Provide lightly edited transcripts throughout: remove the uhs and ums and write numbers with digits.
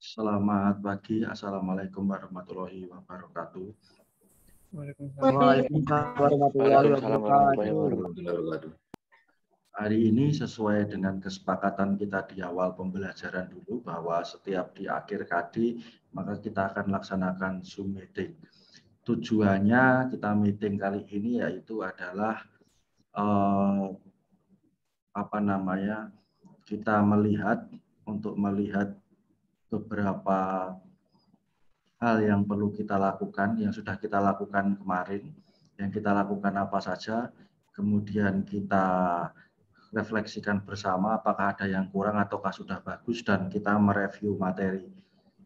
Selamat pagi, Assalamualaikum warahmatullahi wabarakatuh. Waalaikumsalam warahmatullahi wabarakatuh. Hari ini sesuai dengan kesepakatan kita di awal pembelajaran dulu bahwa setiap di akhir KD maka kita akan laksanakan Zoom meeting. Tujuannya kita meeting kali ini yaitu adalah kita melihat beberapa hal yang perlu kita lakukan, yang sudah kita lakukan kemarin, yang kita lakukan apa saja, kemudian kita refleksikan bersama apakah ada yang kurang ataukah sudah bagus, dan kita mereview materi.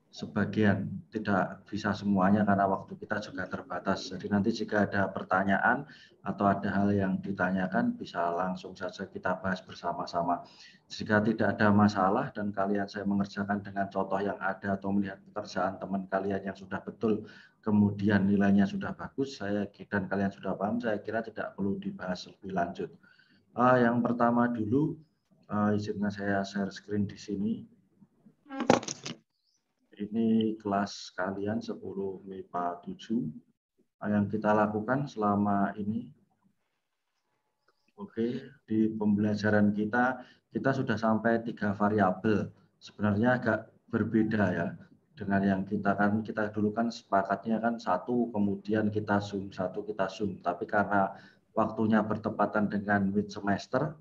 Sebagian, tidak bisa semuanya karena waktu kita juga terbatas. Jadi nanti jika ada pertanyaan atau ada hal yang ditanyakan, bisa langsung saja kita bahas bersama-sama. Jika tidak ada masalah dan kalian saya mengerjakan dengan contoh yang ada atau melihat pekerjaan teman kalian yang sudah betul, kemudian nilainya sudah bagus, dan kalian sudah paham, saya kira tidak perlu dibahas lebih lanjut. Yang pertama dulu, izinkan saya share screen di sini. Ini kelas kalian 10 MIPA 7 yang kita lakukan selama ini. Oke, di pembelajaran kita sudah sampai 3 variabel. Sebenarnya agak berbeda ya dengan yang kita dulu kan sepakatnya kan 1, kemudian kita zoom, 1 kita zoom. Tapi karena waktunya bertepatan dengan mid semester,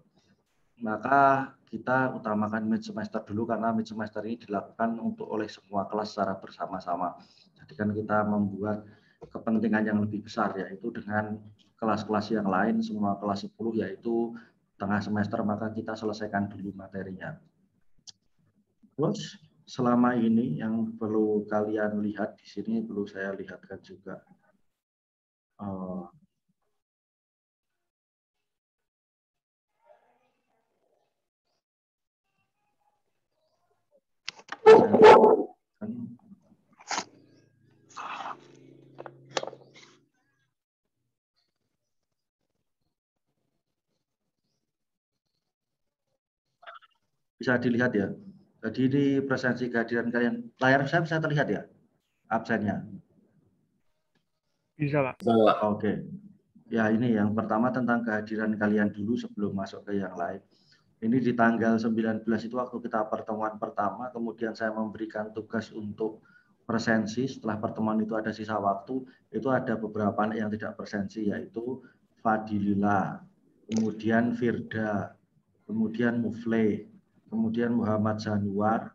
maka kita utamakan mid semester dulu karena mid semester ini dilakukan oleh semua kelas secara bersama-sama. Jadi kan kita membuat kepentingan yang lebih besar, yaitu dengan kelas-kelas yang lain, semua kelas 10 yaitu tengah semester, maka kita selesaikan dulu materinya. Terus selama ini yang perlu kalian lihat di sini, perlu saya lihatkan juga. Bisa dilihat ya. Jadi di presensi kehadiran kalian, layar saya bisa terlihat ya absennya? Bisa, Pak. Oke. Ya, ini yang pertama tentang kehadiran kalian dulu sebelum masuk ke yang lain. Ini di tanggal 19 itu waktu kita pertemuan pertama, kemudian saya memberikan tugas untuk presensi. Setelah pertemuan itu ada sisa waktu, itu ada beberapa anak yang tidak presensi, yaitu Fadilila, kemudian Firda, kemudian Mufle, kemudian Muhammad Januar,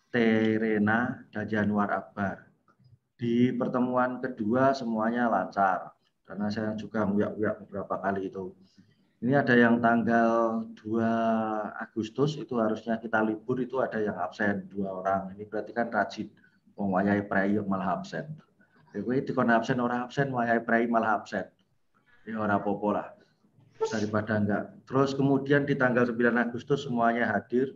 Terena, dan Januar Akbar. Di pertemuan kedua semuanya lancar, karena saya juga nguyak-nguyak beberapa kali itu. Ini ada yang tanggal 2 Agustus, itu harusnya kita libur, itu ada yang absen 2 orang. Ini berarti kan rajin, wayai prei malah absen. Jadi dikon absen, orang absen, wayai prei malah absen. Ini orang popo lah, daripada enggak. Terus kemudian di tanggal 9 Agustus semuanya hadir,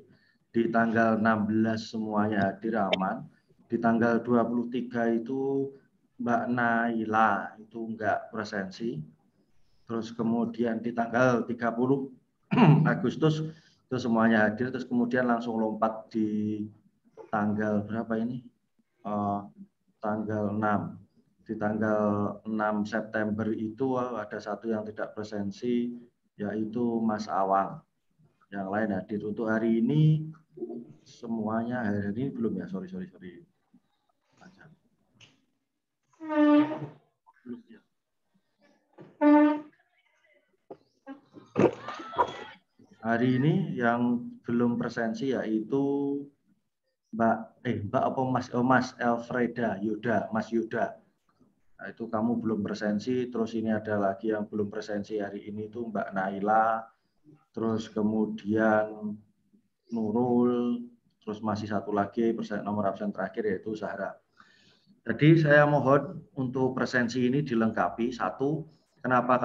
di tanggal 16 semuanya hadir aman, di tanggal 23 itu Mbak Naila itu enggak presensi. Terus kemudian di tanggal 30 Agustus itu semuanya hadir, terus kemudian langsung lompat di tanggal berapa ini? Tanggal 6. Di tanggal 6 September itu ada satu yang tidak presensi, yaitu Mas Awang. Yang lain hadir. Untuk hari ini semuanya, hari ini belum ya, sorry. Belum ya. Hari ini yang belum presensi yaitu Mbak apa Mas Elfreda Yuda, Mas Yuda. Nah, itu kamu belum presensi. Terus ini ada lagi yang belum presensi hari ini itu Mbak Naila. Terus kemudian Nurul. Terus masih satu lagi nomor absen terakhir yaitu Zahra. Jadi saya mohon untuk presensi ini dilengkapi. Satu, kenapa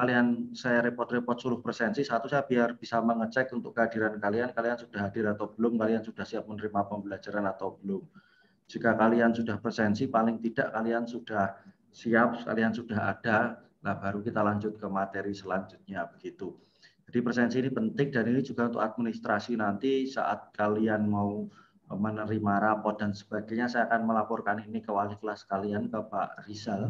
saya repot-repot suruh presensi? Satu, saya biar bisa mengecek untuk kehadiran kalian sudah hadir atau belum, kalian sudah siap menerima pembelajaran atau belum. Jika kalian sudah presensi, paling tidak kalian sudah siap, kalian sudah ada, nah baru kita lanjut ke materi selanjutnya begitu. Jadi presensi ini penting, dan ini juga untuk administrasi nanti saat kalian mau menerima rapot dan sebagainya, saya akan melaporkan ini ke wali kelas kalian, ke Pak Rizal.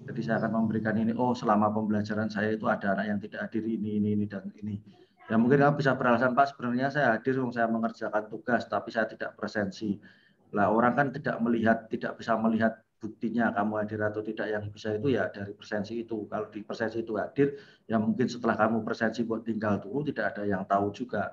Jadi saya akan memberikan ini, oh selama pembelajaran saya itu ada anak yang tidak hadir ini, dan ini. Ya mungkin kamu bisa beralasan, Pak, sebenarnya saya hadir, saya mengerjakan tugas, tapi saya tidak presensi. Lah orang kan tidak bisa melihat buktinya kamu hadir atau tidak, yang bisa itu ya dari presensi itu. Kalau di presensi itu hadir, ya mungkin setelah kamu presensi buat tinggal dulu, tidak ada yang tahu juga.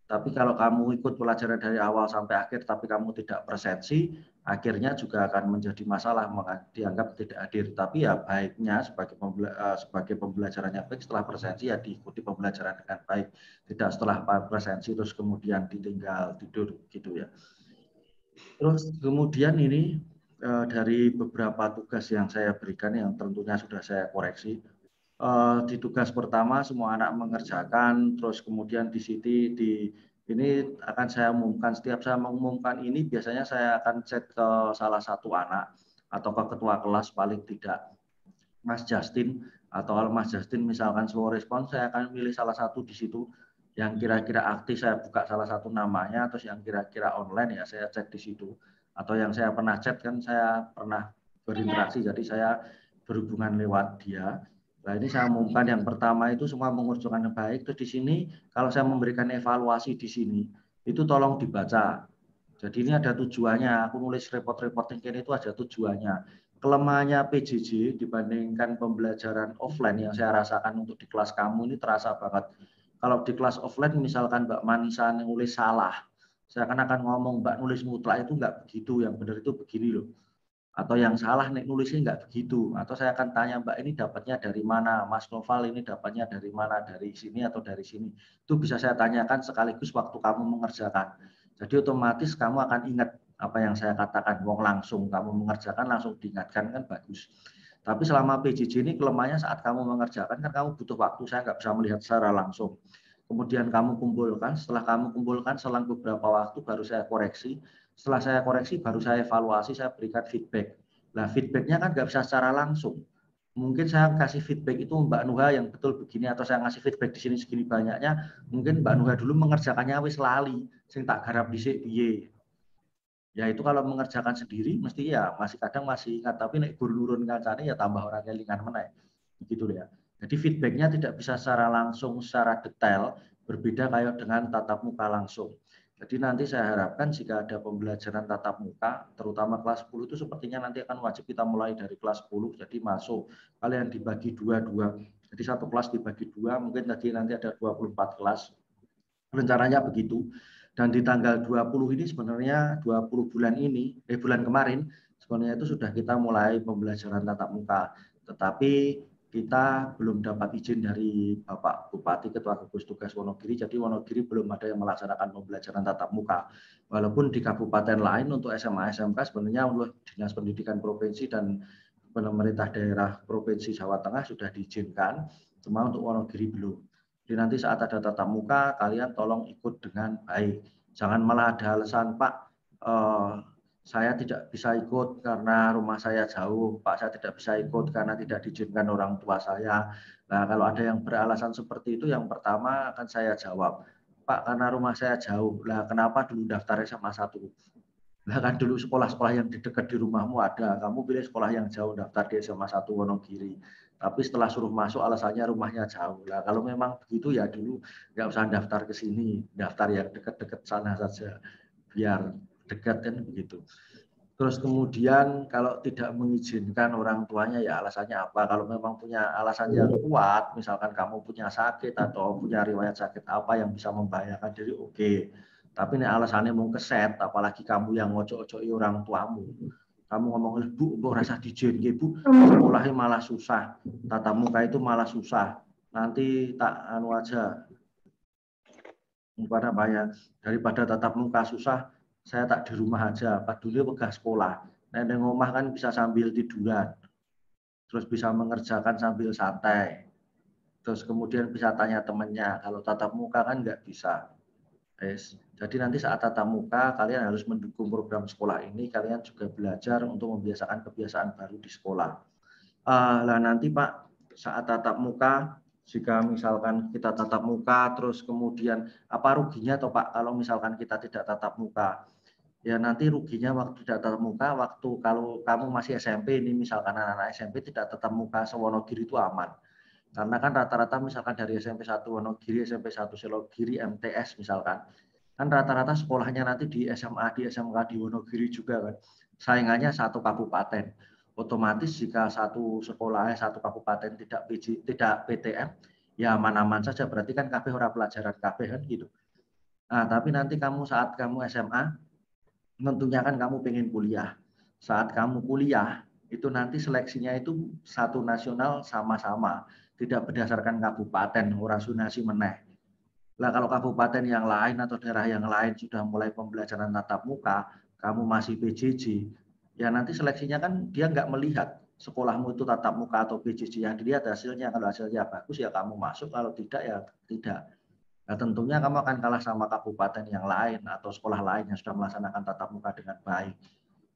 Tapi kalau kamu ikut pelajaran dari awal sampai akhir, tapi kamu tidak presensi, akhirnya juga akan menjadi masalah, dianggap tidak hadir. Tapi ya baiknya sebagai pembelajarannya baik, setelah presensi ya diikuti pembelajaran dengan baik. Tidak setelah presensi terus kemudian ditinggal tidur gitu ya. Terus kemudian ini dari beberapa tugas yang saya berikan yang tentunya sudah saya koreksi. Di tugas pertama semua anak mengerjakan, terus kemudian di sini ini akan saya umumkan. Setiap saya mengumumkan ini biasanya saya akan chat ke salah satu anak atau ke ketua kelas paling tidak Mas Justin, atau kalau Mas Justin misalkan slow respon, saya akan pilih salah satu di situ yang kira-kira aktif, saya buka salah satu namanya, terus yang kira-kira online ya saya chat di situ. Atau yang saya pernah chat kan saya pernah berinteraksi, jadi saya berhubungan lewat dia. Nah ini saya umumkan yang pertama itu semua mengerjakan yang baik. Terus di sini kalau saya memberikan evaluasi di sini itu tolong dibaca. Jadi ini ada tujuannya. Aku nulis report-report ini itu ada tujuannya. Kelemahannya PJJ dibandingkan pembelajaran offline yang saya rasakan untuk di kelas kamu ini terasa banget. Kalau di kelas offline misalkan Mbak Manisa nulis salah, saya akan ngomong Mbak nulis mutlak itu nggak begitu, yang benar itu begini loh. Atau yang salah nih nulisnya nggak begitu. Atau saya akan tanya Mbak ini dapatnya dari mana, Mas Noval ini dapatnya dari mana, dari sini atau dari sini. Itu bisa saya tanyakan sekaligus waktu kamu mengerjakan. Jadi otomatis kamu akan ingat apa yang saya katakan, wong langsung kamu mengerjakan langsung diingatkan kan bagus. Tapi selama PJJ ini kelemahannya saat kamu mengerjakan kan kamu butuh waktu, saya nggak bisa melihat secara langsung. Kemudian kamu kumpulkan, setelah kamu kumpulkan selang beberapa waktu baru saya koreksi. Setelah saya koreksi baru saya evaluasi, saya berikan feedback. Nah feedbacknya kan nggak bisa secara langsung. Mungkin saya kasih feedback itu Mbak Nuha yang betul begini, atau saya ngasih feedback di sini segini banyaknya, mungkin Mbak Nuha dulu mengerjakannya wis lali, sing tak garap dhisik piye. Ya itu kalau mengerjakan sendiri mesti ya masih kadang masih ingat, tapi nek guru-guru kancane ya tambah orang kelingan meneh. Begitu ya. Jadi feedbacknya tidak bisa secara langsung, secara detail, berbeda kayak dengan tatap muka langsung. Jadi nanti saya harapkan jika ada pembelajaran tatap muka, terutama kelas 10 itu sepertinya nanti akan wajib kita mulai dari kelas 10, jadi masuk. Kalian dibagi dua-dua. Jadi satu kelas dibagi dua, mungkin tadi nanti ada 24 kelas. Rencananya begitu. Dan di tanggal 20 ini sebenarnya 20 bulan ini, bulan kemarin, sebenarnya itu sudah kita mulai pembelajaran tatap muka. Tetapi kita belum dapat izin dari Bapak Bupati Ketua Gugus Tugas Wonogiri, jadi Wonogiri belum ada yang melaksanakan pembelajaran tatap muka. Walaupun di kabupaten lain untuk SMA SMK sebenarnya untuk Dinas Pendidikan Provinsi dan pemerintah daerah Provinsi Jawa Tengah sudah diizinkan, cuma untuk Wonogiri belum. Jadi nanti saat ada tatap muka, kalian tolong ikut dengan baik. Jangan malah ada alasan, Pak, saya tidak bisa ikut karena rumah saya jauh, Pak, saya tidak bisa ikut karena tidak diizinkan orang tua saya. Nah, kalau ada yang beralasan seperti itu, yang pertama akan saya jawab, Pak, karena rumah saya jauh. Lah, kenapa dulu daftar SMA 1? Lah kan dulu sekolah-sekolah yang di dekat di rumahmu ada, kamu pilih sekolah yang jauh, daftar di SMA 1 Wonogiri. Tapi setelah suruh masuk alasannya rumahnya jauh. Lah kalau memang begitu ya dulu nggak usah daftar ke sini, daftar yang dekat-dekat sana saja, biar dekat kan begitu. Terus kemudian kalau tidak mengizinkan orang tuanya ya alasannya apa? Kalau memang punya alasan yang kuat, misalkan kamu punya sakit atau punya riwayat sakit apa yang bisa membahayakan diri, oke. Tapi ini alasannya mau keset, apalagi kamu yang ngocok-ngocoki orang tuamu. Kamu ngomong, Bu, rasa dijin, Bu, sekolahnya malah susah. Tatap muka itu malah susah. Nanti tak anu aja, daripada tatap muka susah, saya tak di rumah aja. Padahal wegah sekolah. Nenek omah kan bisa sambil tiduran, terus bisa mengerjakan sambil santai, terus kemudian bisa tanya temannya. Kalau tatap muka kan nggak bisa. Jadi nanti saat tatap muka kalian harus mendukung program sekolah ini. Kalian juga belajar untuk membiasakan kebiasaan baru di sekolah. Lah nanti Pak, saat tatap muka, jika misalkan kita tatap muka, terus kemudian apa ruginya toh Pak kalau misalkan kita tidak tatap muka? ya nanti ruginya waktu tidak tatap muka, waktu kalau kamu masih SMP ini misalkan anak-anak SMP tidak tatap muka sewonogiri itu aman. Karena kan rata-rata misalkan dari SMP 1 Wonogiri, SMP 1 Selogiri, MTS misalkan, kan rata-rata sekolahnya nanti di SMA, di SMK di Wonogiri juga kan. Saingannya satu kabupaten. Otomatis jika satu sekolahnya satu kabupaten tidak PTM, ya aman-aman saja. Berarti kan kabeh ora pelajaran kabeh kan gitu. Nah, tapi nanti saat kamu SMA, tentunya kan kamu pengen kuliah. Saat kamu kuliah, itu nanti seleksinya itu satu nasional sama-sama, tidak berdasarkan kabupaten, ora sunasi meneh. Lah kalau kabupaten yang lain atau daerah yang lain sudah mulai pembelajaran tatap muka, kamu masih PJJ, ya nanti seleksinya kan dia nggak melihat sekolahmu itu tatap muka atau PJJ, yang dilihat hasilnya. Kalau hasilnya bagus ya kamu masuk, kalau tidak ya tidak. Nah, tentunya kamu akan kalah sama kabupaten yang lain atau sekolah lain yang sudah melaksanakan tatap muka dengan baik.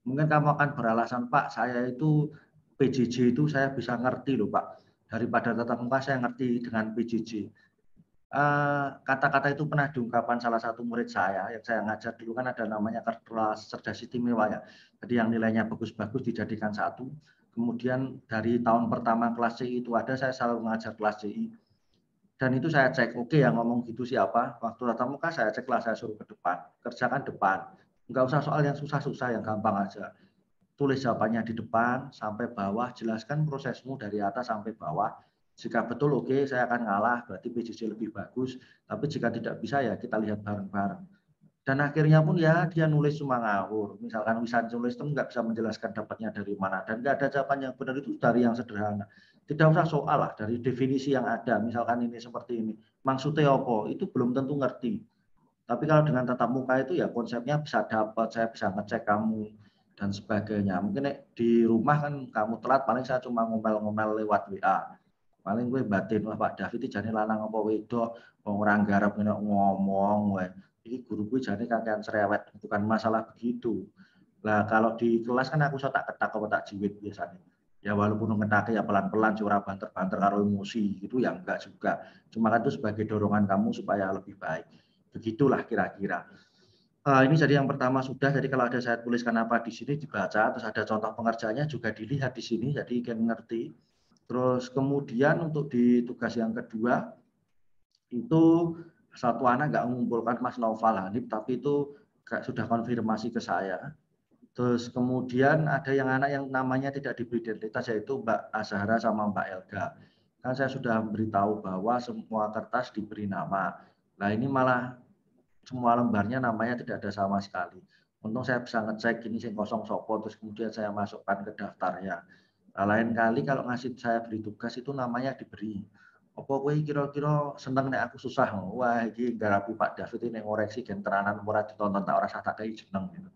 Mungkin kamu akan beralasan, Pak, saya itu PJJ itu saya bisa ngerti loh, Pak. Daripada tatap muka saya ngerti dengan PJJ. Kata-kata itu pernah diungkapkan salah satu murid saya yang saya ngajar dulu, kan ada namanya kelas cerdas istimewa ya. Jadi yang nilainya bagus-bagus dijadikan satu. Kemudian dari tahun pertama kelas CI itu ada, saya selalu mengajar kelas CI. Dan itu saya cek, oke yang ngomong gitu siapa, waktu tatap muka saya cek lah, saya suruh ke depan, kerjakan depan. Enggak usah soal yang susah-susah, yang gampang aja. Tulis jawabannya di depan sampai bawah, jelaskan prosesmu dari atas sampai bawah. Jika betul oke, saya akan ngalah, berarti PJJ lebih bagus. Tapi jika tidak bisa ya kita lihat bareng-bareng. Dan akhirnya pun ya dia nulis cuma ngawur. Misalkan Wisan nulis itu nggak bisa menjelaskan dapatnya dari mana. Dan nggak ada jawaban yang benar, itu dari yang sederhana. Tidak usah soal lah, dari definisi yang ada. Misalkan ini seperti ini. Maksudnya apa? Itu belum tentu ngerti. Tapi kalau dengan tatap muka itu ya konsepnya bisa dapat, saya bisa ngecek kamu dan sebagainya. Mungkin di rumah kan kamu telat, paling saya cuma ngomel-ngomel lewat WA. Paling gue batin, wah Pak David jane lanang apa wedok, wong ora nggarap ngomong wae. Iki guru gue jane kakean cerewet, bukan masalah begitu. Lah kalau di kelas kan aku tak ketak apa tak jiwit biasanya. Ya walaupun ngetake ya pelan-pelan, ora banter-banter karo emosi gitu ya enggak juga. Cuma kan itu sebagai dorongan kamu supaya lebih baik. Begitulah kira-kira. Ini jadi yang pertama sudah, jadi kalau ada saya tuliskan apa di sini dibaca, terus ada contoh pengerjaannya juga dilihat di sini, jadi kan ngerti. Terus kemudian untuk di tugas yang kedua, itu satu anak nggak mengumpulkan Mas Noval Hanif, tapi itu sudah konfirmasi ke saya. Terus kemudian ada yang anak yang namanya tidak diberi identitas, yaitu Mbak Azhara sama Mbak Elga. Kan saya sudah memberitahu bahwa semua kertas diberi nama. Nah ini malah semua lembarnya namanya tidak ada sama sekali. Untung saya bisa ngecek ini sing kosong sopo, terus kemudian saya masukkan ke daftarnya. Nah, lain kali kalau ngasih saya beri tugas itu namanya diberi. Apa kowe kira-kira seneng nek aku susah? Wah, iki garapi Pak David ini ngoreksi gen teranan ora ditonton tak ora sah tak kei jeneng gitu.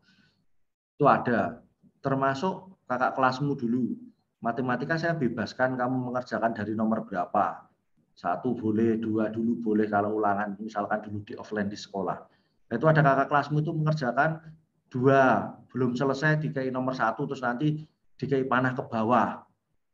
Itu ada. Termasuk kakak kelasmu dulu. Matematika saya bebaskan kamu mengerjakan dari nomor berapa. Satu boleh, dua dulu boleh kalau ulangan, misalkan dulu di offline di sekolah. Itu ada kakak kelasmu itu mengerjakan dua, belum selesai dikai nomor satu, terus nanti dikai panah ke bawah.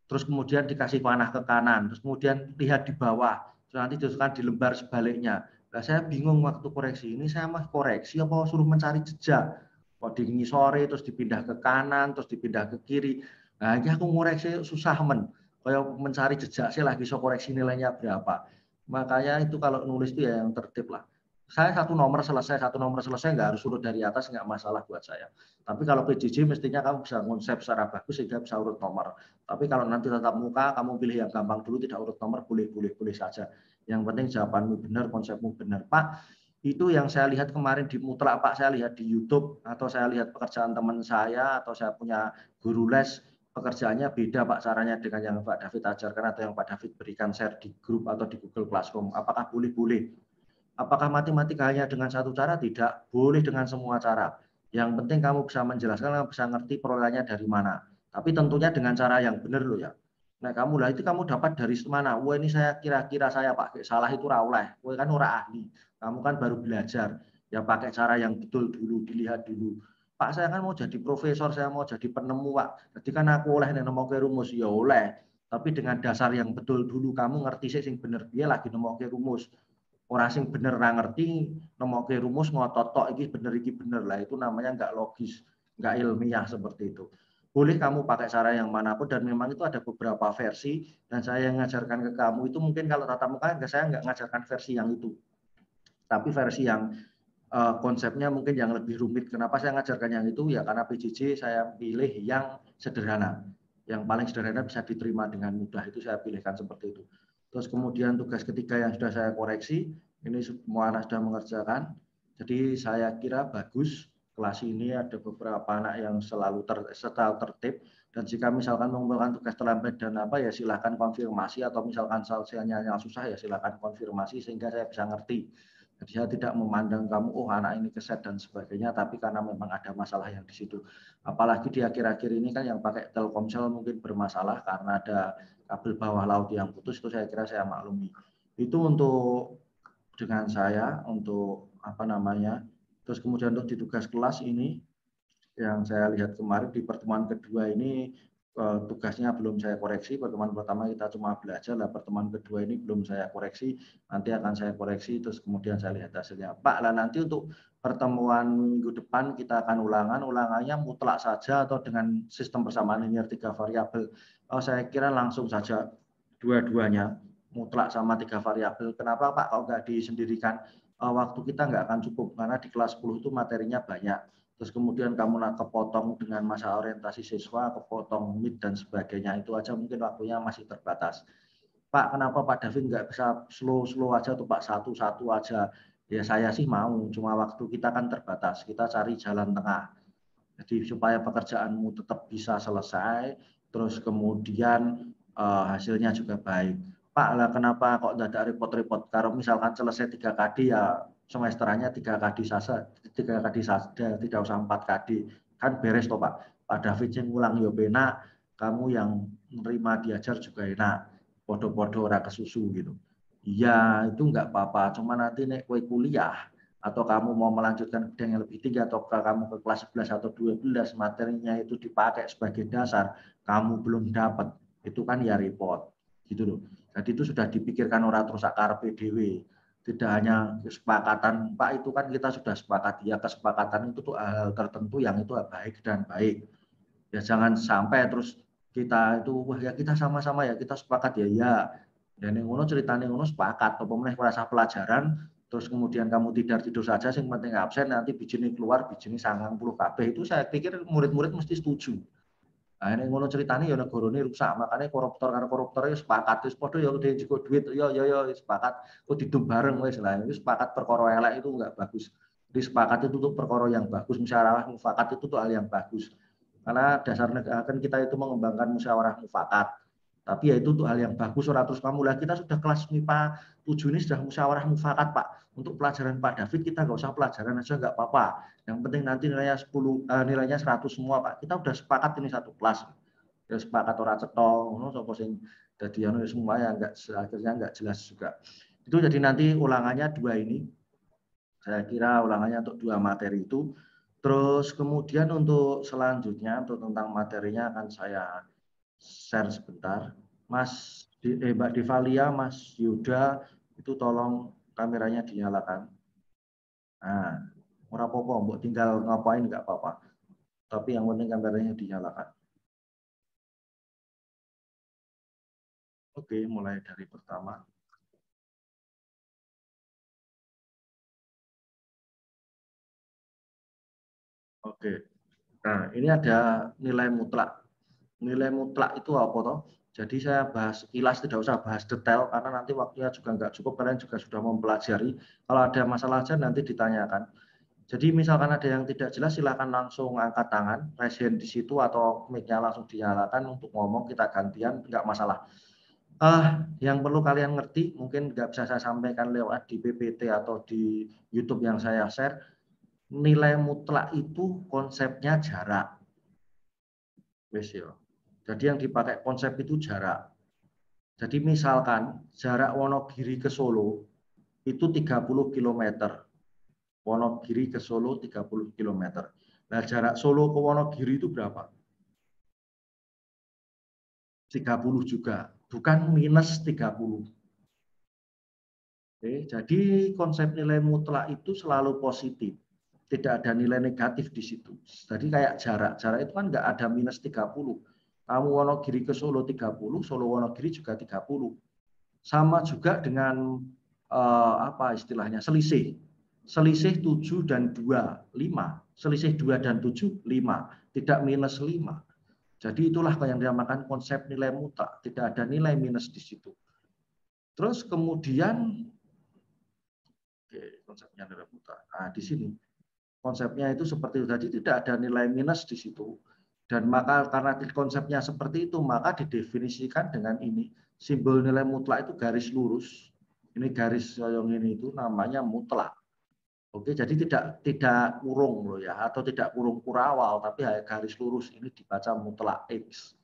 Terus kemudian dikasih panah ke kanan, terus kemudian lihat di bawah, terus nanti dituliskan di lembar sebaliknya. Nah, saya bingung waktu koreksi ini, saya mah koreksi apa suruh mencari jejak. Kok di sore terus dipindah ke kanan, terus dipindah ke kiri. Nah, ini aku ngoreksi susah men. Kayak mencari jejak sih lagi, so koreksi nilainya berapa. Makanya itu kalau nulis itu ya yang tertib lah. Saya satu nomor selesai, nggak harus urut dari atas, nggak masalah buat saya. Tapi kalau PJJ mestinya kamu bisa konsep secara bagus sehingga bisa urut nomor. Tapi kalau nanti tatap muka, kamu pilih yang gampang dulu, tidak urut nomor, boleh saja. Yang penting jawabanmu benar, konsepmu benar. Pak, itu yang saya lihat kemarin di Mutlak, Pak, saya lihat di YouTube, atau saya lihat pekerjaan teman saya, atau saya punya guru les, pekerjaannya beda Pak caranya dengan yang Pak David ajarkan atau yang Pak David berikan share di grup atau di Google Classroom. Apakah boleh? Boleh. Apakah matematika hanya dengan satu cara? Tidak. Boleh dengan semua cara. Yang penting kamu bisa menjelaskan, kamu bisa ngerti perolehannya dari mana. Tapi tentunya dengan cara yang benar loh ya. Nah kamu lah itu kamu dapat dari mana? Wah ini saya kira-kira saya pakai salah itu rauleh. Wah kan ora ahli. Kamu kan baru belajar. Ya pakai cara yang betul dulu, dilihat dulu. Pak saya kan mau jadi profesor, saya mau jadi penemu Pak. Jadi kan aku oleh nemu ke rumus ya oleh. Tapi dengan dasar yang betul dulu, kamu ngerti sih sing bener dia lagi nemu ke rumus. Orang sing bener ra ngerti nemokke rumus ngotot tok iki bener lah, itu namanya nggak logis, nggak ilmiah seperti itu. Boleh kamu pakai cara yang manapun dan memang itu ada beberapa versi dan saya yang ngajarkan ke kamu itu mungkin kalau tatap muka saya nggak ngajarkan versi yang itu. Tapi versi yang konsepnya mungkin yang lebih rumit. Kenapa saya ngajarkan yang itu? Ya karena PJJ saya pilih yang sederhana. Yang paling sederhana bisa diterima dengan mudah, itu saya pilihkan seperti itu. Terus kemudian tugas ketiga yang sudah saya koreksi, ini semua anak sudah mengerjakan. Jadi saya kira bagus, kelas ini ada beberapa anak yang selalu tertib, dan jika misalkan mengumpulkan tugas terlambat dan apa ya silahkan konfirmasi, atau misalkan salsianya yang susah ya silahkan konfirmasi sehingga saya bisa ngerti. Jadi saya tidak memandang kamu, oh anak ini keset dan sebagainya, tapi karena memang ada masalah yang di situ. Apalagi di akhir-akhir ini kan yang pakai Telkomsel mungkin bermasalah karena ada kabel bawah laut yang putus, itu saya kira saya maklumi. Itu untuk dengan saya, untuk apa namanya. Terus kemudian untuk di tugas kelas ini, yang saya lihat kemarin di pertemuan kedua ini tugasnya belum saya koreksi. Pertemuan pertama kita cuma belajar, lah pertemuan kedua ini belum saya koreksi, nanti akan saya koreksi terus kemudian saya lihat hasilnya. Pak, lah nanti untuk pertemuan minggu depan kita akan ulangannya mutlak saja atau dengan sistem persamaan linear 3 variabel? Saya kira langsung saja dua-duanya mutlak sama 3 variabel. Kenapa Pak kalau nggak disendirikan? Waktu kita nggak akan cukup karena di kelas 10 itu materinya banyak. Terus kemudian kamu kepotong dengan masa orientasi siswa, kepotong mid dan sebagainya, itu aja mungkin waktunya masih terbatas. Pak, kenapa Pak David nggak bisa slow aja tuh Pak, satu-satu aja? Ya saya sih mau, cuma waktu kita kan terbatas, kita cari jalan tengah. Jadi supaya pekerjaanmu tetap bisa selesai, terus kemudian hasilnya juga baik. Pak, lah kenapa kok tidak ada repot-repot? Kalau misalkan selesai 3 KD ya semesterannya 3 KD saja, 3 KD saja, tidak usah 4 KD. Kan beres toh Pak. Pak David yang ngulang yo benak, kamu yang menerima diajar juga enak. Podo-podo ora kesusu gitu. Iya, itu enggak apa-apa. Cuma nanti nek kue kuliah atau kamu mau melanjutkan bidang yang lebih tinggi atau kamu ke kelas 11 atau 12 materinya itu dipakai sebagai dasar, kamu belum dapat, itu kan ya repot. Gitu loh. Jadi itu sudah dipikirkan orang terus akar PDW. Tidak hanya kesepakatan, Pak itu kan kita sudah sepakat, ya kesepakatan itu tuh hal tertentu yang itu baik dan baik. Ya jangan sampai terus kita itu, wah ya kita sama-sama ya, kita sepakat ya, ya. Dan yang ngono ceritanya ngono sepakat, apa meneh merasa pelajaran, terus kemudian kamu tidur saja, yang penting absen, nanti bijine keluar, bijine 90 kabeh, itu saya pikir murid-murid mesti setuju. Nah, ini ngono ceritanya ya negara ini rusak, makanya koruptor karena koruptor ya sepakat, terus podo ya dia juga duit, ya sepakat, kok didum bareng wes lah, itu sepakat perkara elek itu enggak bagus. Jadi sepakat itu tuh perkara yang bagus, musyawarah mufakat itu tuh hal yang bagus. Karena dasar negara kan kita itu mengembangkan musyawarah mufakat. Tapi ya itu tuh hal yang bagus, orang terus kamu lah, kita sudah kelas MIPA 7 ini sudah musyawarah mufakat Pak. Untuk pelajaran Pak David kita nggak usah pelajaran aja nggak apa-apa. Yang penting nanti nilainya 10, nilainya 100 semua Pak. Kita udah sepakat ini satu kelas. Ya sepakat orang cetol, sapa sing dadi anu semua ya enggak, akhirnya enggak jelas juga. Itu jadi nanti ulangannya 2 ini. Saya kira ulangannya untuk 2 materi itu. Terus kemudian untuk selanjutnya untuk tentang materinya akan saya share sebentar. Mbak Devalia, Mas Yuda, itu tolong kameranya dinyalakan. Nah, ora apa-apa, mbok tinggal ngapain nggak apa-apa. Tapi yang penting kameranya dinyalakan. Oke, mulai dari pertama. Oke. Nah, ini ada nilai mutlak. Nilai mutlak itu apa toh? Jadi saya bahas kilas, tidak usah bahas detail karena nanti waktunya juga nggak cukup, kalian juga sudah mempelajari. Kalau ada masalah aja nanti ditanyakan. Jadi misalkan ada yang tidak jelas silakan langsung angkat tangan, raise hand di situ atau mic-nya langsung dinyalakan untuk ngomong, kita gantian, nggak masalah. Yang perlu kalian ngerti, mungkin nggak bisa saya sampaikan lewat di PPT atau di YouTube yang saya share, nilai mutlak itu konsepnya jarak. Jadi yang dipakai konsep itu jarak. Jadi misalkan jarak Wonogiri ke Solo itu 30 km. Wonogiri ke Solo 30 km. Nah, jarak Solo ke Wonogiri itu berapa? 30 juga. Bukan minus 30. Oke, jadi konsep nilai mutlak itu selalu positif. Tidak ada nilai negatif di situ. Jadi kayak jarak. Jarak itu kan nggak ada minus 30. Kamu Wonogiri ke Solo 30, Solo Wonogiri juga 30. Sama juga dengan apa istilahnya? Selisih. Selisih 7 dan 2, 5. Selisih 2 dan 7, 5. Tidak minus 5. Jadi itulah yang dinamakan konsep nilai mutlak. Tidak ada nilai minus di situ. Terus kemudian konsepnya nilai mutlak. Nah, di sini konsepnya itu seperti itu. Jadi tidak ada nilai minus di situ. Dan maka karena konsepnya seperti itu, maka didefinisikan dengan ini. Simbol nilai mutlak itu garis lurus. Ini garis yang ini itu namanya mutlak. Oke, jadi tidak kurung loh ya, atau tidak kurung kurawal, tapi garis lurus ini dibaca mutlak X.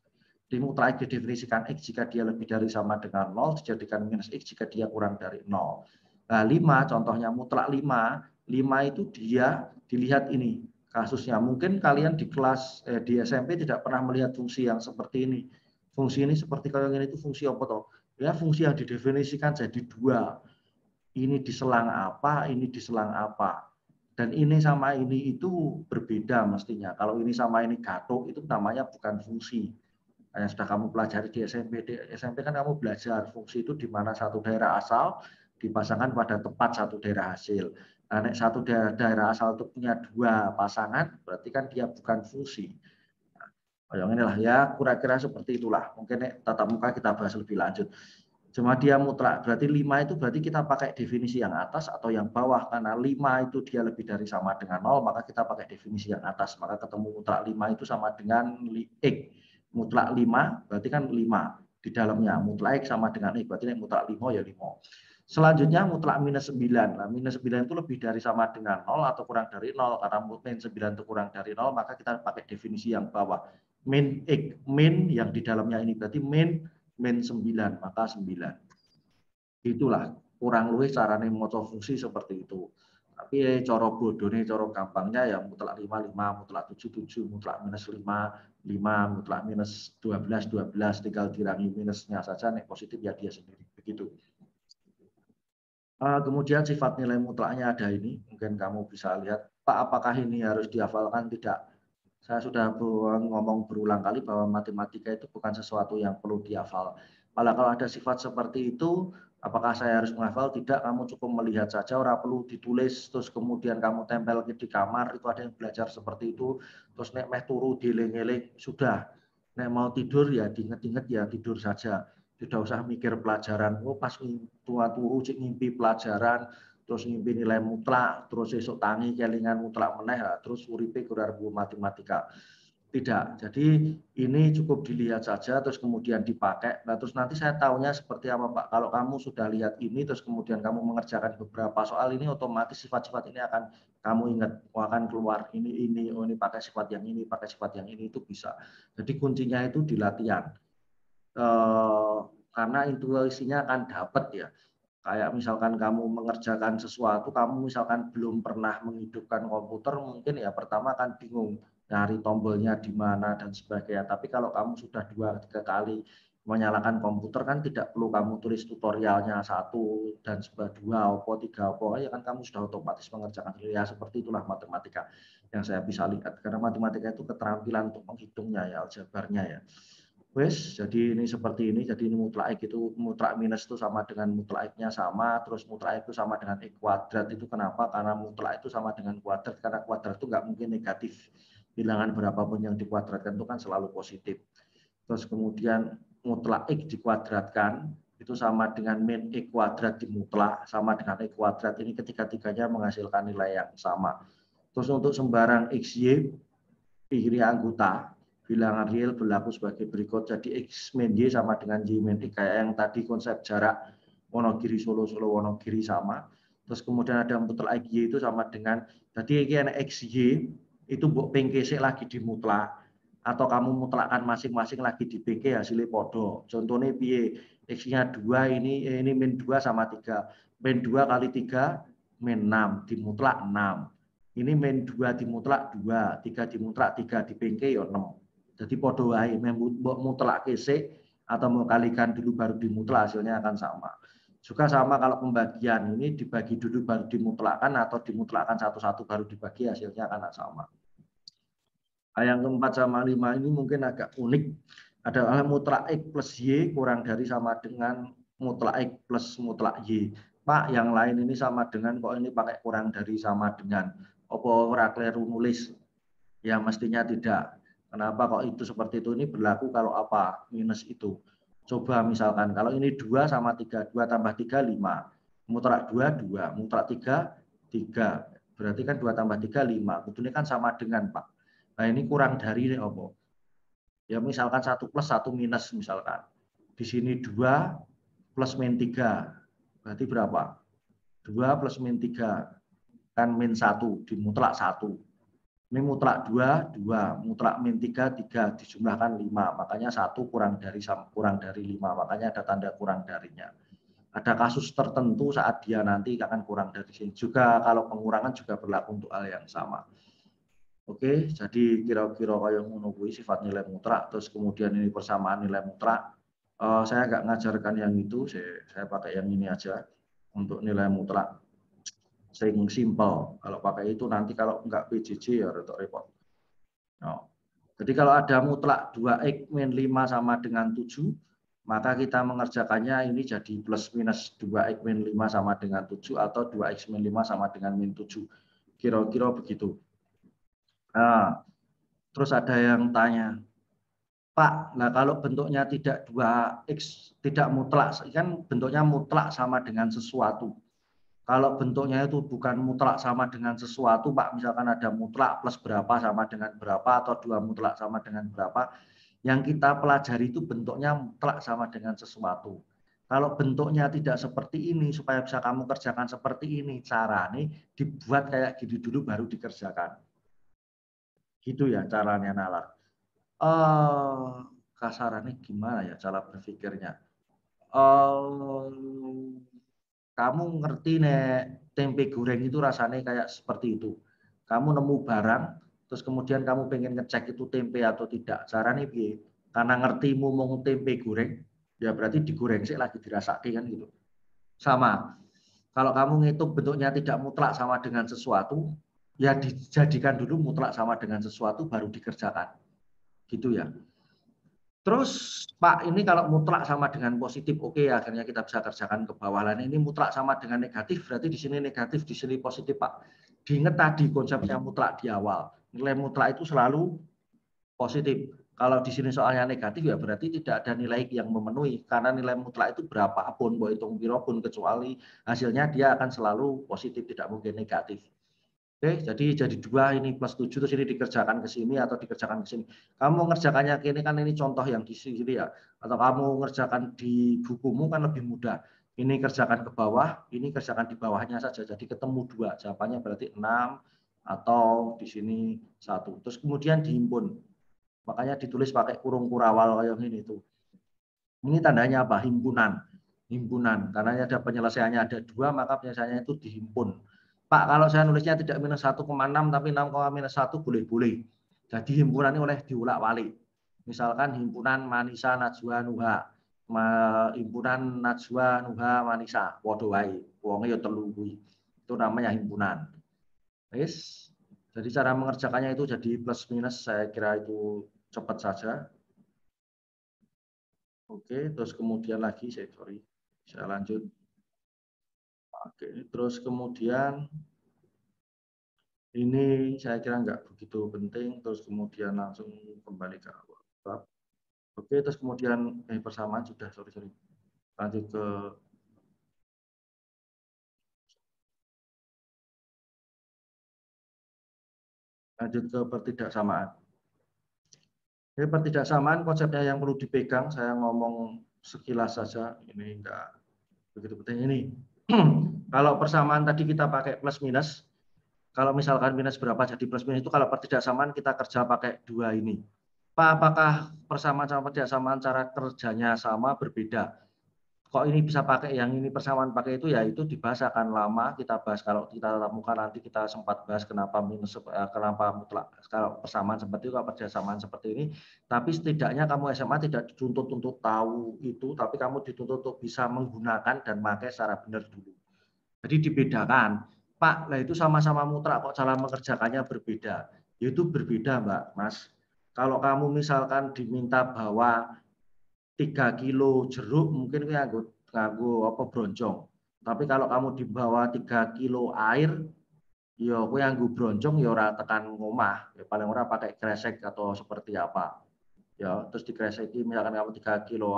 Di mutlak X didefinisikan X jika dia lebih dari sama dengan 0, dijadikan minus X jika dia kurang dari 0. Nah, 5, contohnya mutlak 5 itu dia dilihat ini kasusnya. Mungkin kalian di kelas di SMP tidak pernah melihat fungsi yang seperti ini. Fungsi ini seperti kalau yang ini itu fungsi apa toh? Ya, fungsi yang didefinisikan jadi 2. Ini diselang apa, ini diselang apa. Dan ini sama ini itu berbeda mestinya. Kalau ini sama ini gatuk, itu namanya bukan fungsi. Yang sudah kamu pelajari di SMP. Di SMP kan kamu belajar fungsi itu di mana satu daerah asal dipasangkan pada tempat satu daerah hasil. Nah, satu daerah asal itu punya 2 pasangan, berarti kan dia bukan fungsi. Nah, yang inilah ya, kira-kira seperti itulah. Mungkin tatap muka kita bahas lebih lanjut. Cuma dia mutlak, berarti 5 itu berarti kita pakai definisi yang atas atau yang bawah. Karena 5 itu dia lebih dari sama dengan 0, maka kita pakai definisi yang atas. Maka ketemu mutlak 5 itu sama dengan X. Mutlak 5 berarti kan 5 di dalamnya. Mutlak X sama dengan X, berarti mutlak 5 ya 5. Selanjutnya mutlak minus 9. Nah, minus 9 itu lebih dari sama dengan 0 atau kurang dari 0. Karena min 9 itu kurang dari 0, maka kita pakai definisi yang bawah. Min X, min yang di dalamnya ini berarti min 9, maka 9. Itulah kurang lebih caranya maca fungsi seperti itu. Tapi cara bodone, cara gampangnya ya mutlak 5, 5, mutlak 7, 7, mutlak minus 5, 5, mutlak minus 12, 12, tinggal dirangi minusnya saja, nek positif ya dia sendiri. Begitu. Kemudian sifat nilai mutlaknya ada ini, mungkin kamu bisa lihat, Pak, apakah ini harus dihafalkan? Tidak. Saya sudah ngomong berulang kali bahwa matematika itu bukan sesuatu yang perlu dihafal. Malah kalau ada sifat seperti itu, apakah saya harus menghafal? Tidak, kamu cukup melihat saja, orang perlu ditulis, terus kemudian kamu tempel di kamar, itu ada yang belajar seperti itu, terus nek meh turu dieling-eling, sudah. Nek mau tidur ya diinget-inget ya tidur saja. Tidak usah mikir pelajaran, oh pas tua turu cik ngimpi pelajaran, terus ngimpi nilai mutlak, terus esok tangi kelingan mutlak meneh, terus uripe kurar bu matematika. Tidak. Jadi ini cukup dilihat saja, terus kemudian dipakai. Nah, terus nanti saya tahunya seperti apa, Pak. Kalau kamu sudah lihat ini, terus kemudian kamu mengerjakan beberapa soal ini, otomatis sifat-sifat ini akan kamu ingat. Akan keluar ini, oh ini pakai sifat yang ini, pakai sifat yang ini, itu bisa. Jadi kuncinya itu di latihan. Karena intuisinya akan dapat ya. Kayak misalkan kamu mengerjakan sesuatu, kamu misalkan belum pernah menghidupkan komputer, mungkin ya pertama akan bingung nyari tombolnya di mana dan sebagainya. Tapi kalau kamu sudah 2-3 kali menyalakan komputer kan tidak perlu kamu tulis tutorialnya 1 dan 2, 3, ya kan kamu sudah otomatis mengerjakan. Ya seperti itulah matematika yang saya bisa lihat. Karena matematika itu keterampilan untuk menghitungnya ya, aljabarnya ya. Wes, jadi ini seperti ini. Jadi ini mutlak X itu mutlak minus itu sama dengan mutlak X-nya sama, terus mutlak X itu sama dengan X kuadrat. Itu kenapa? Karena mutlak itu sama dengan kuadrat, karena kuadrat itu nggak mungkin negatif. Bilangan berapapun yang dikuadratkan itu kan selalu positif. Terus kemudian mutlak X dikuadratkan itu sama dengan min X kuadrat di mutlak, sama dengan X kuadrat. Ini ketiga-tiganya menghasilkan nilai yang sama. Terus untuk sembarang XY, Y anggota, bilangan real berlaku sebagai berikut. Jadi X min Y sama dengan Y min X. Kayak yang tadi konsep jarak Wonogiri Solo, Solo Wonogiri sama. Terus kemudian ada mutlak Y itu sama dengan, jadi ini XY itu mbok pengkesik lagi di mutlak. Atau kamu mutlakkan masing-masing lagi di pengke hasilnya podo. Contohnya piye? X-nya 2, ini min 2 sama 3. Min 2 kali 3, min 6. Di mutlak 6. Ini min 2 di mutlak 2, 3 di mutlak 3, di pengke ya 6. Jadi podo wae mutlak kesik atau mau kalikan dulu baru di mutlak hasilnya akan sama. Juga sama kalau pembagian, ini dibagi dulu baru dimutlakkan atau dimutlakkan satu-satu baru dibagi, hasilnya akan sama. Nah, yang keempat sama 5 ini mungkin agak unik. Adalah mutlak X plus Y kurang dari sama dengan mutlak X plus mutlak Y. Pak, yang lain ini sama dengan, kok ini pakai kurang dari sama dengan. Apa ora kleru nulis? Ya mestinya tidak. Kenapa kok itu seperti itu? Ini berlaku kalau apa? Minus itu. Coba misalkan kalau ini 2 sama 3, 2 tambah 3, 5. Mutlak 2, 2. Mutlak 3, 3. Berarti kan 2 tambah 3, 5. Ini kan sama dengan, Pak. Nah ini kurang dari ini apa? Ya misalkan 1 plus 1 minus misalkan. Di sini 2 plus min 3. Berarti berapa? 2 plus min 3. Kan min 1. Di mutlak 1. Ini mutlak 2, 2. Mutlak min 3, 3. Dijumlahkan 5. Makanya 1 kurang dari 5. Makanya ada tanda kurang darinya. Ada kasus tertentu saat dia nanti akan kurang dari sini. Juga kalau pengurangan juga berlaku untuk hal yang sama. Oke, jadi kira-kira kayak ngono kuwi sifat nilai mutlak, terus kemudian ini persamaan nilai mutlak. Saya nggak ngajarkan yang itu, saya pakai yang ini aja untuk nilai mutlak. Sing simple. Kalau pakai itu nanti kalau nggak PJJ ya repot. No. Jadi kalau ada mutlak 2x min 5 sama dengan 7, maka kita mengerjakannya ini jadi plus minus 2x min 5 sama dengan 7 atau 2x min 5 sama dengan min 7. Kira-kira begitu. Nah, terus ada yang tanya, Pak, nah kalau bentuknya tidak 2x, tidak mutlak, kan bentuknya mutlak sama dengan sesuatu. Kalau bentuknya itu bukan mutlak sama dengan sesuatu, Pak, misalkan ada mutlak plus berapa sama dengan berapa, atau 2 mutlak sama dengan berapa, yang kita pelajari itu bentuknya mutlak sama dengan sesuatu. Kalau bentuknya tidak seperti ini, supaya bisa kamu kerjakan seperti ini, caranya dibuat kayak gini dulu baru dikerjakan. Gitu ya caranya nalar. Kasarannya gimana ya cara berpikirnya? Kamu ngerti nek tempe goreng itu rasanya kayak seperti itu. Kamu nemu barang, terus kemudian kamu pengen ngecek itu tempe atau tidak. Caranya piye? Karena ngerti mau tempe goreng, ya berarti digoreng sih lagi dirasaki kan gitu. Sama. Kalau kamu ngitung bentuknya tidak mutlak sama dengan sesuatu, ya dijadikan dulu mutlak sama dengan sesuatu baru dikerjakan. Gitu ya. Terus Pak, ini kalau mutlak sama dengan positif, oke, akhirnya kita bisa kerjakan ke bawah. Lain ini mutlak sama dengan negatif, berarti di sini negatif, di sini positif, Pak. Diingat tadi konsepnya mutlak di awal. Nilai mutlak itu selalu positif. Kalau di sini soalnya negatif, ya berarti tidak ada nilai yang memenuhi. Karena nilai mutlak itu berapapun, mau hitung pun kecuali hasilnya dia akan selalu positif, tidak mungkin negatif. Oke, jadi 2 ini plus 7 terus ini dikerjakan ke sini atau dikerjakan ke sini. Kamu ngerjakannya ini kan ini contoh yang di sini ya. Atau kamu ngerjakan di bukumu kan lebih mudah. Ini kerjakan ke bawah, ini kerjakan di bawahnya saja. Jadi ketemu 2. Jawabannya berarti 6 atau di sini 1. Terus kemudian dihimpun. Makanya ditulis pakai kurung kurawal kayak ini tuh. Ini tandanya apa? Himpunan. Himpunan. Karena ada penyelesaiannya ada 2, maka penyelesaiannya itu dihimpun. Pak, kalau saya nulisnya tidak minus 1,6 tapi 6,-1 boleh-boleh. Jadi himpunan ini oleh diulak-walik. Misalkan himpunan Manisa Najwa Nuha. Himpunan Najwa Nuha Manisa. Padha wae. Wonge ya telu kuwi. Itu namanya himpunan. Wis. Jadi cara mengerjakannya itu jadi plus minus, saya kira itu cepat saja. Oke, terus kemudian lagi saya lanjut. Oke, terus kemudian ini saya kira nggak begitu penting, terus kemudian langsung kembali ke awal. Oke, terus kemudian persamaan sudah, sorry. Lanjut ke pertidaksamaan. Jadi pertidaksamaan konsepnya yang perlu dipegang, saya ngomong sekilas saja, ini enggak begitu penting ini. Kalau persamaan tadi kita pakai plus minus, kalau misalkan minus berapa jadi plus minus itu kalau pertidaksamaan kita kerja pakai 2 ini. Pak, apakah persamaan sama pertidaksamaan cara kerjanya sama berbeda? kok ini bisa pakai yang ini persamaan pakai itu, ya itu dibahas akan lama, kita bahas kalau kita tatap muka nanti kita sempat bahas kenapa kenapa mutlak kalau persamaan seperti itu, kalau persamaan seperti ini. Tapi setidaknya kamu SMA tidak dituntut untuk tahu itu, tapi kamu dituntut untuk bisa menggunakan dan pakai secara benar dulu. Jadi dibedakan, Pak, lah itu sama-sama mutlak kok cara mengerjakannya berbeda. Itu berbeda, Mbak, Mas. Kalau kamu misalkan diminta bawa 3 kilo jeruk mungkin nganggo apa bronjong. Tapi kalau kamu dibawa 3 kilo air, ya kowe nganggo bronjong ya ora tekan ngomah. Ya paling ora pakai kresek atau seperti apa. Ya, terus dikreseki misalkan kamu 3 kilo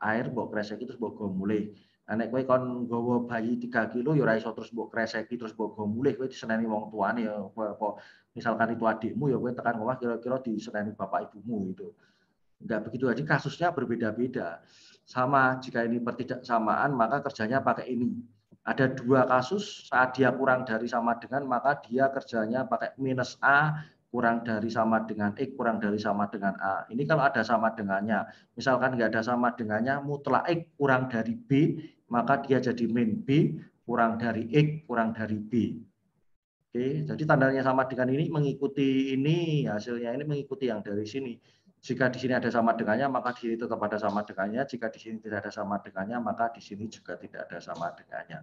air mbok kreseki terus mbok go mulih. Nah, nek kowe kon nggawa bayi 3 kilo ya ora iso terus mbok kreseki terus mbok go mulih, kowe diseneni wong tuane ya apa misalkan itu adikmu ya kowe tekan ngomah kira-kira diseneni bapak ibumu itu. Enggak begitu, jadi kasusnya berbeda-beda. Sama jika ini pertidaksamaan, maka kerjanya pakai ini. Ada 2 kasus, saat dia kurang dari sama dengan, maka dia kerjanya pakai minus A, kurang dari sama dengan X, kurang dari sama dengan A. Ini kalau ada sama dengannya. Misalkan nggak ada sama dengannya, mutlak X kurang dari B, maka dia jadi min B, kurang dari X, kurang dari B. Oke, jadi tandanya sama dengan ini mengikuti ini, hasilnya ini mengikuti yang dari sini. Jika di sini ada sama dengannya, maka di sini tetap ada sama dengannya. Jika di sini tidak ada sama dengannya, maka di sini juga tidak ada sama dengannya.